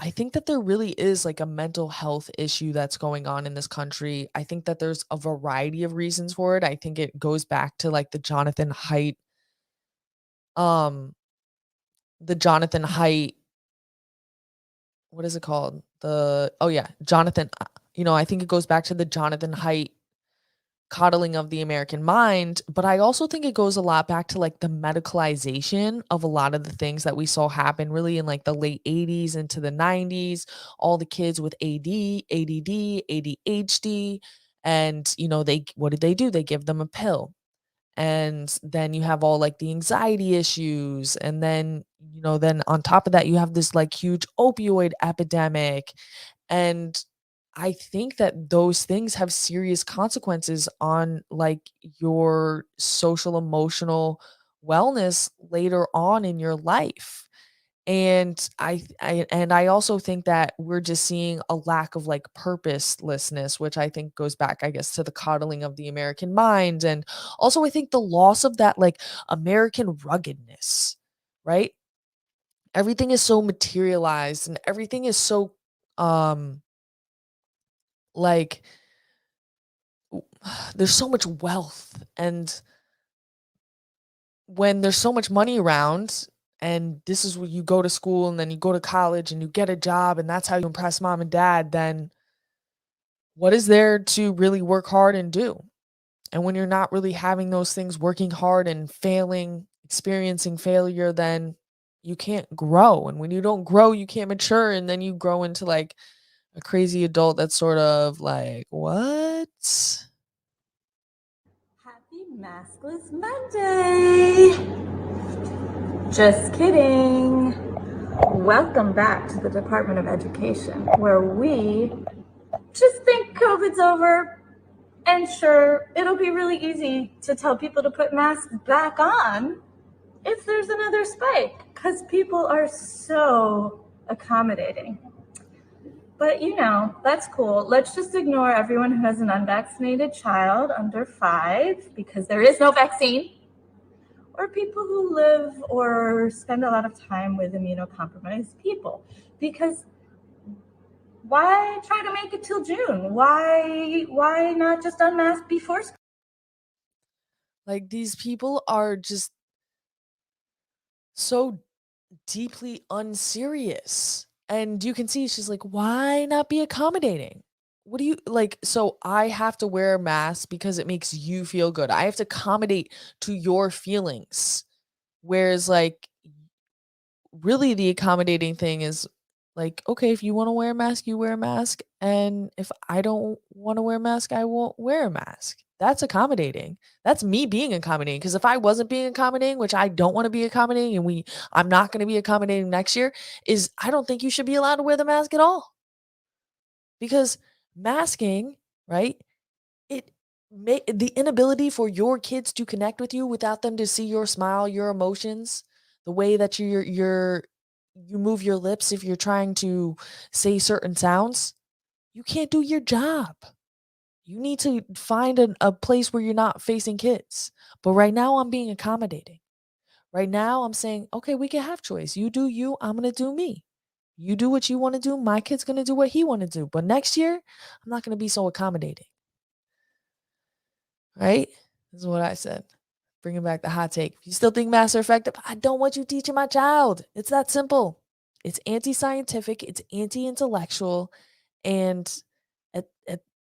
I think that there really is like a mental health issue that's going on in this country. I think that there's a variety of reasons for it. I think it goes back to like um, the Jonathan Haidt, what is it called? Oh yeah, Jonathan, I think it goes back to the Jonathan Haidt coddling of the American mind, but I also think it goes a lot back to like the medicalization of a lot of the things that we saw happen really in like the late 80s into the 90s, all the kids with ADD, ADHD, and they what did they do? They give them a pill. And then you have all like the anxiety issues, and then on top of that you have this like huge opioid epidemic. And I think that those things have serious consequences on like your social emotional wellness later on in your life. And I also think that we're just seeing a lack of like purposelessness, which I think goes back, I guess, to the coddling of the American mind. And also I think the loss of that like American ruggedness, right? Everything is so materialized and everything is so um like there's so much wealth, and when there's so much money around, and this is where you go to school and then you go to college and you get a job and that's how you impress mom and dad, then what is there to really work hard and do? And when you're not really having those things, working hard and failing, experiencing failure, then you can't grow. And when you don't grow, you can't mature, and then you grow into like a crazy adult that's sort of like, what? Happy Maskless Monday! Just kidding. Welcome back to the Department of Education, where we just think COVID's over. And sure, it'll be really easy to tell people to put masks back on if there's another spike, because people are so accommodating. But that's cool. Let's just ignore everyone who has an unvaccinated child under 5, because there is no vaccine, or people who live or spend a lot of time with immunocompromised people. Because why try to make it till June? Why not just unmask before school? Like, these people are just so deeply unserious. And you can see she's like, why not be accommodating? What do you like? So I have to wear a mask because it makes you feel good. I have to accommodate to your feelings. Whereas, like, really the accommodating thing is like, okay, if you want to wear a mask, you wear a mask. And if I don't want to wear a mask, I won't wear a mask. That's accommodating. That's me being accommodating. Because if I wasn't being accommodating, which I don't want to be accommodating, and I'm not going to be accommodating next year, is I don't think you should be allowed to wear the mask at all. Because masking, right? It the inability for your kids to connect with you without them to see your smile, your emotions, the way that you move your lips if you're trying to say certain sounds, you can't do your job. You need to find a place where you're not facing kids. But right now I'm being accommodating. Right now I'm saying, okay, we can have choice. You do you, I'm gonna do me. You do what you want to do, my kid's gonna do what he want to do. But next year, I'm not gonna be so accommodating. Right? This is what I said. Bringing back the hot take. If you still think masks are effective, I don't want you teaching my child. It's that simple. It's anti-scientific, it's anti-intellectual, and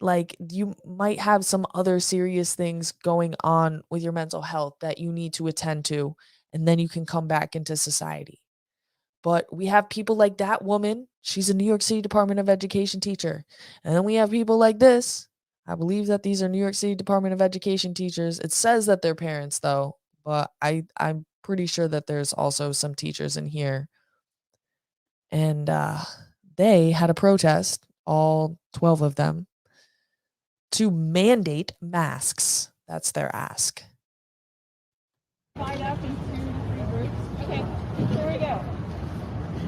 like you might have some other serious things going on with your mental health that you need to attend to, and then you can come back into society. But we have people like that woman. She's a New York City Department of Education teacher. And then we have people like this. I believe that these are New York City Department of Education teachers. It says that they're parents though, but I'm pretty sure that there's also some teachers in here. And they had a protest, all 12 of them, to mandate masks. That's their ask. Divide up into 3 groups. Okay, here we go.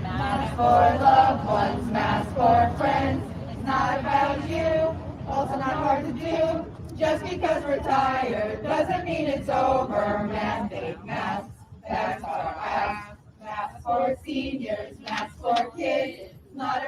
Mask for loved ones, mask for friends. It's not about you, also not hard to do. Just because we're tired doesn't mean it's over. Mandate masks, that's our ask. Masks for seniors, masks for kids. It's not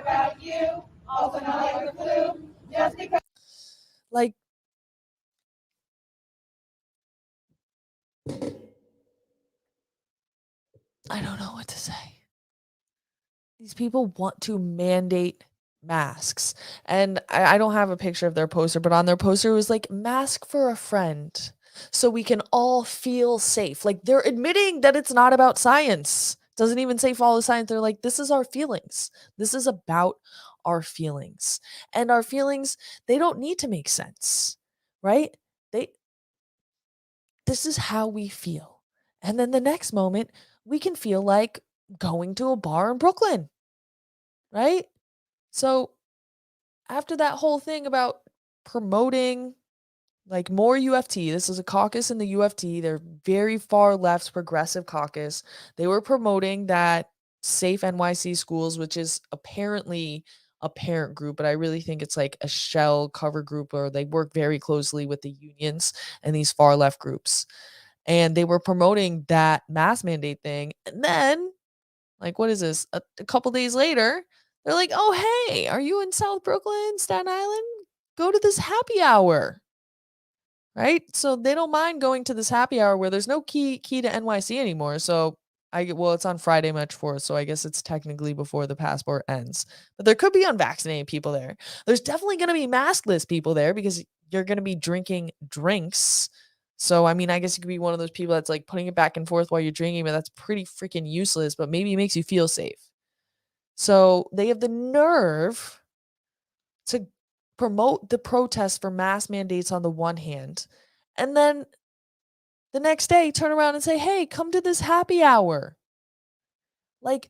these people want to mandate masks. And I don't have a picture of their poster, but on their poster it was like, mask for a friend so we can all feel safe. Like, they're admitting that it's not about science. Doesn't even say follow science. They're like, this is our feelings. This is about our feelings. And our feelings, they don't need to make sense, right? They This is how we feel. And then the next moment, we can feel like going to a bar in Brooklyn, right? So after that whole thing about promoting like more UFT, this is a caucus in the UFT. They're very far left progressive caucus. They were promoting that Safe NYC Schools, which is apparently a parent group, but I really think it's like a shell cover group, or they work very closely with the unions and these far left groups. And they were promoting that mask mandate thing. And then, like, what is this? A couple days later, they're like, oh, hey, are you in South Brooklyn, Staten Island? Go to this happy hour. Right? So they don't mind going to this happy hour where there's no key to NYC anymore. So it's on Friday, March 4th. So I guess it's technically before the passport ends. But there could be unvaccinated people there. There's definitely going to be maskless people there because you're going to be drinking drinks. So, I mean, I guess you could be one of those people that's like putting it back and forth while you're drinking, but that's pretty freaking useless, but maybe it makes you feel safe. So they have the nerve to promote the protest for mask mandates on the one hand, and then the next day turn around and say, hey, come to this happy hour. Like,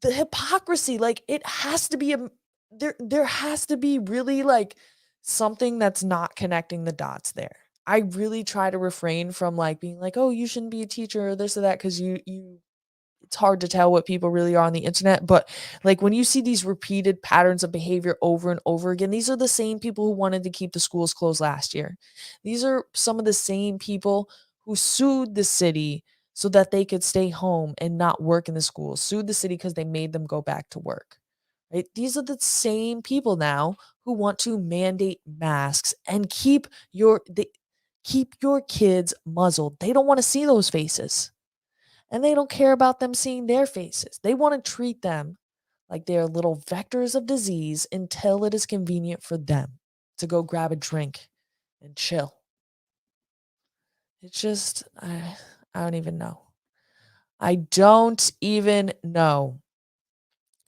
the hypocrisy, like, it has to be there has to be really like something that's not connecting the dots there. I really try to refrain from like being like, oh, you shouldn't be a teacher or this or that, because you it's hard to tell what people really are on the internet. But like, when you see these repeated patterns of behavior over and over again, these are the same people who wanted to keep the schools closed last year. These are some of the same people who sued the city so that they could stay home and not work in the schools, sued the city because they made them go back to work. Right? These are the same people now who want to mandate masks and keep your kids muzzled. They don't want to see those faces. And they don't care about them seeing their faces. They want to treat them like they're little vectors of disease until it is convenient for them to go grab a drink and chill. It's just, I don't even know. I don't even know.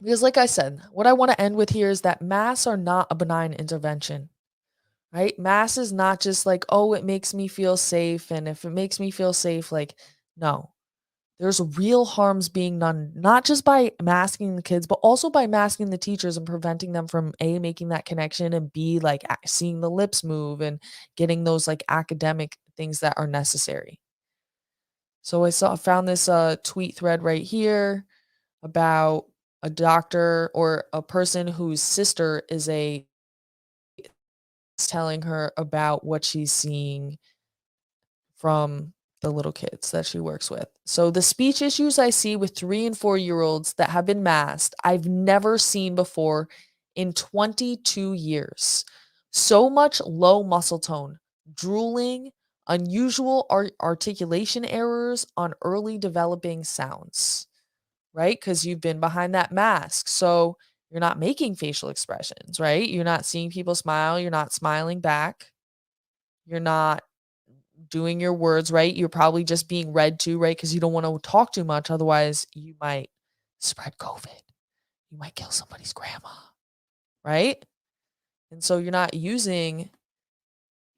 Because, like I said, what I want to end with here is that masks are not a benign intervention, right? Masks is not just like, oh, it makes me feel safe. And if it makes me feel safe, like, no. There's real harms being done, not just by masking the kids, but also by masking the teachers and preventing them from A, making that connection, and B, like seeing the lips move and getting those like academic things that are necessary. So found this tweet thread right here about a doctor or a person whose sister is telling her about what she's seeing from the little kids that she works with. So the speech issues I see with 3 and 4-year-olds that have been masked, I've never seen before in 22 years. So much low muscle tone, drooling, unusual articulation errors on early developing sounds, right? Because you've been behind that mask. So you're not making facial expressions, right? You're not seeing people smile. You're not smiling back. You're not doing your words right. You're probably just being read to, right? Because you don't want to talk too much. Otherwise, you might spread COVID. You might kill somebody's grandma, right? And so you're not using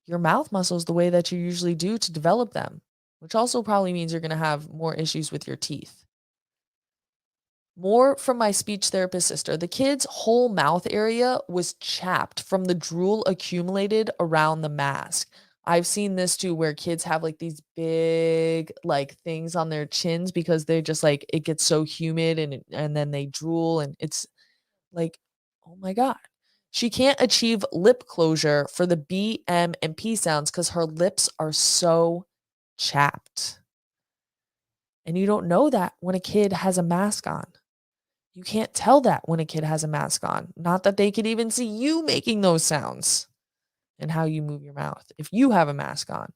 your mouth muscles the way that you usually do to develop them, which also probably means you're going to have more issues with your teeth. More from my speech therapist sister. The kid's whole mouth area was chapped from the drool accumulated around the mask. I've seen this too, where kids have like these big like things on their chins because they're just like, it gets so humid and then they drool, and it's like, oh my God. She can't achieve lip closure for the B, M, and P sounds because her lips are so chapped. And you don't know that when a kid has a mask on. You can't tell that when a kid has a mask on. Not that they could even see you making those sounds and how you move your mouth if you have a mask on.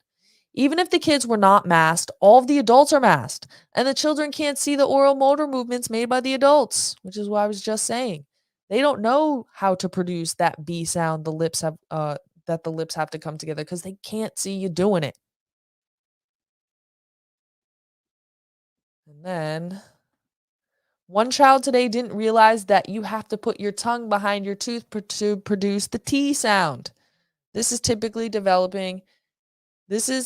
Even if the kids were not masked, all of the adults are masked, and the children can't see the oral motor movements made by the adults, which is what I was just saying. They don't know how to produce that B sound that the lips have to come together because they can't see you doing it. And then one child today didn't realize that you have to put your tongue behind your tooth to produce the T sound. This is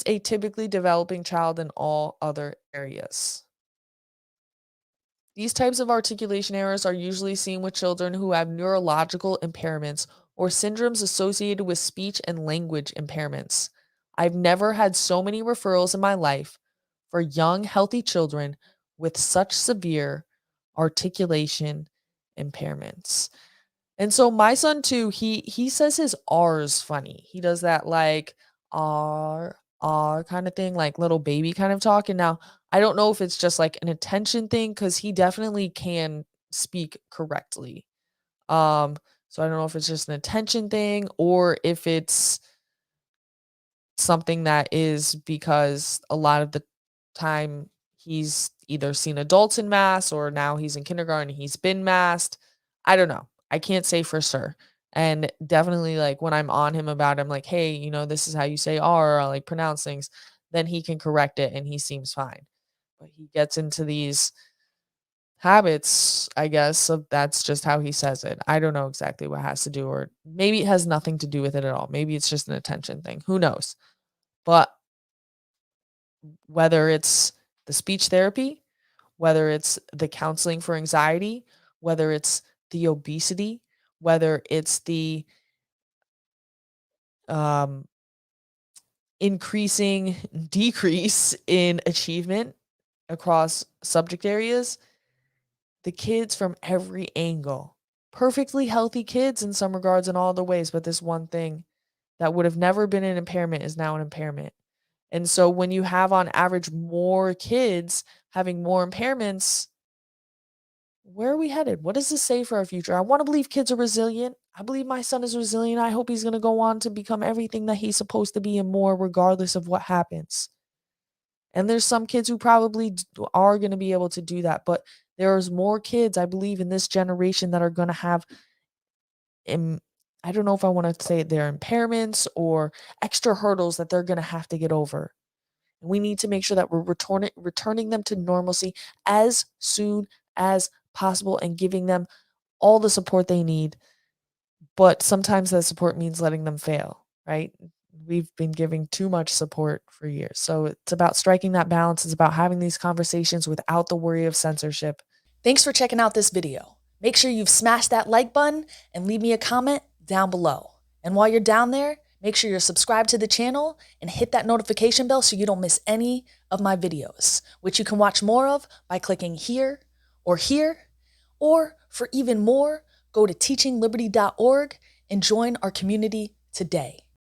a typically developing child in all other areas. These types of articulation errors are usually seen with children who have neurological impairments or syndromes associated with speech and language impairments. I've never had so many referrals in my life for young, healthy children with such severe articulation impairments. And so my son too, he says his R's funny. He does that like R kind of thing, like little baby kind of talk. And now I don't know if it's just like an attention thing because he definitely can speak correctly. Um, so I don't know if it's just an attention thing or if it's something that is because a lot of the time he's either seen adults in mass or now he's in kindergarten, he's been masked. I don't know. I can't say for sure. And definitely like when I'm on him about it, I'm like, hey, this is how you say R or like pronounce things, then he can correct it and he seems fine. But he gets into these habits, I guess, of that's just how he says it. I don't know exactly what has to do, or maybe it has nothing to do with it at all. Maybe it's just an attention thing. Who knows? But whether it's the speech therapy, whether it's the counseling for anxiety, whether it's the obesity, whether it's the um, increasing decrease in achievement across subject areas, the kids from every angle, perfectly healthy kids in some regards in all the ways, but this one thing that would have never been an impairment is now an impairment. And so when you have on average more kids having more impairments, where are we headed? What does this say for our future? I want to believe kids are resilient. I believe my son is resilient. I hope he's going to go on to become everything that he's supposed to be and more, regardless of what happens. And there's some kids who probably are going to be able to do that. But there's more kids, I believe, in this generation that are going to have, I don't know if I want to say their impairments or extra hurdles that they're going to have to get over. And we need to make sure that we're returning them to normalcy as soon as possible and giving them all the support they need. But sometimes that support means letting them fail, right? We've been giving too much support for years. So it's about striking that balance. It's about having these conversations without the worry of censorship. Thanks for checking out this video. Make sure you've smashed that like button and leave me a comment down below. And while you're down there, make sure you're subscribed to the channel and hit that notification bell so you don't miss any of my videos, which you can watch more of by clicking here, or for even more, go to teachingliberty.org and join our community today.